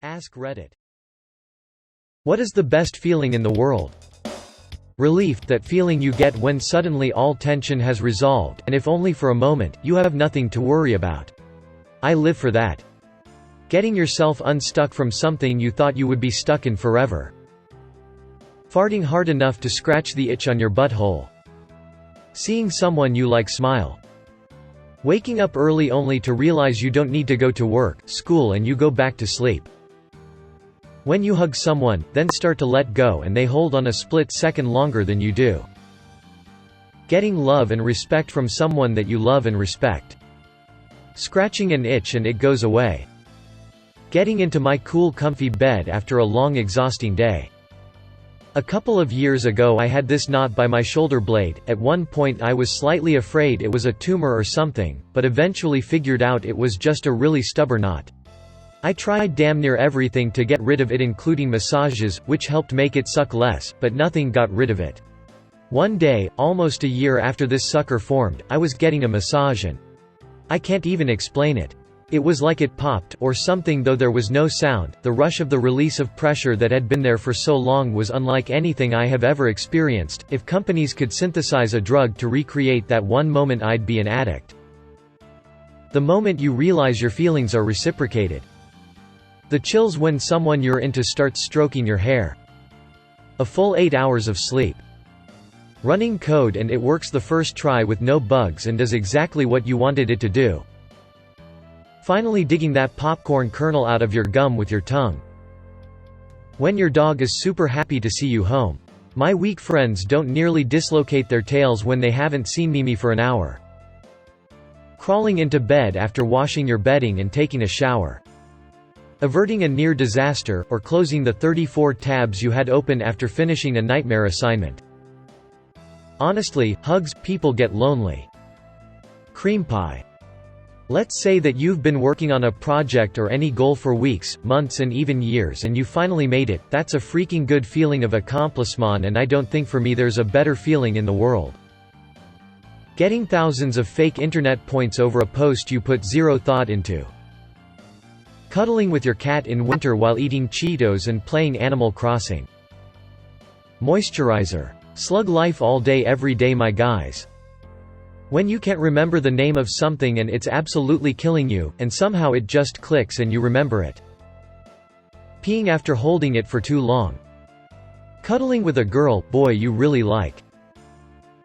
Ask Reddit. What is the best feeling in the world? Relief, that feeling you get when suddenly all tension has resolved, and if only for a moment, you have nothing to worry about. I live for that. Getting yourself unstuck from something you thought you would be stuck in forever. Farting hard enough to scratch the itch on your butthole. Seeing someone you like smile. Waking up early only to realize you don't need to go to work, school, and you go back to sleep. When you hug someone, then start to let go and they hold on a split second longer than you do. Getting love and respect from someone that you love and respect. Scratching an itch and it goes away. Getting into my cool comfy bed after a long exhausting day. A couple of years ago I had this knot by my shoulder blade. At one point I was slightly afraid it was a tumor or something, but eventually figured out it was just a really stubborn knot. I tried damn near everything to get rid of it, including massages, which helped make it suck less, but nothing got rid of it. One day, almost a year after this sucker formed, I was getting a massage and I can't even explain it. It was like it popped, or something, though there was no sound. The rush of the release of pressure that had been there for so long was unlike anything I have ever experienced. If companies could synthesize a drug to recreate that one moment, I'd be an addict. The moment you realize your feelings are reciprocated. The chills when someone you're into starts stroking your hair. A full 8 hours of sleep. Running code and it works the first try with no bugs and does exactly what you wanted it to do. Finally digging that popcorn kernel out of your gum with your tongue. When your dog is super happy to see you home. My weak friends don't nearly dislocate their tails when they haven't seen me for an hour. Crawling into bed after washing your bedding and taking a shower. Averting a near disaster, or closing the 34 tabs you had open after finishing a nightmare assignment. Honestly, hugs, people get lonely. Cream pie. Let's say that you've been working on a project or any goal for weeks, months and even years and you finally made it. That's a freaking good feeling of accomplishment, and I don't think for me there's a better feeling in the world. Getting thousands of fake internet points over a post you put zero thought into. Cuddling with your cat in winter while eating Cheetos and playing Animal Crossing. Moisturizer. Slug life all day every day, my guys. When you can't remember the name of something and it's absolutely killing you, and somehow it just clicks and you remember it. Peeing after holding it for too long. Cuddling with a girl, boy you really like.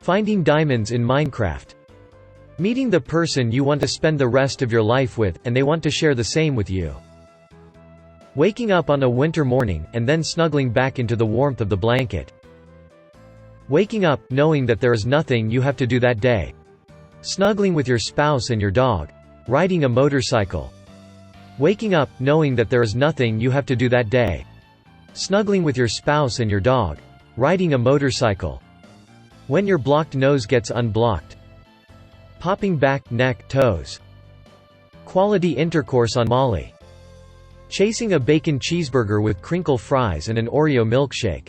Finding diamonds in Minecraft. Meeting the person you want to spend the rest of your life with, and they want to share the same with you. Waking up on a winter morning, and then snuggling back into the warmth of the blanket. Waking up, knowing that there is nothing you have to do that day. Snuggling with your spouse and your dog. Riding a motorcycle. Waking up, knowing that there is nothing you have to do that day. Snuggling with your spouse and your dog. Riding a motorcycle. When your blocked nose gets unblocked. Popping back, neck, toes. Quality intercourse on Molly. Chasing a bacon cheeseburger with crinkle fries and an Oreo milkshake.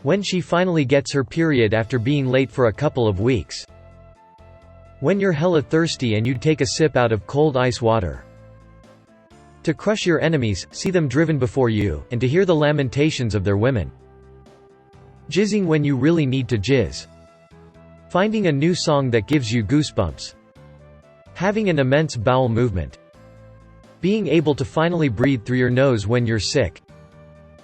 When she finally gets her period after being late for a couple of weeks. When you're hella thirsty and you'd take a sip out of cold ice water. To crush your enemies, see them driven before you, and to hear the lamentations of their women. Jizzing when you really need to jizz. Finding a new song that gives you goosebumps. Having an immense bowel movement. Being able to finally breathe through your nose when you're sick.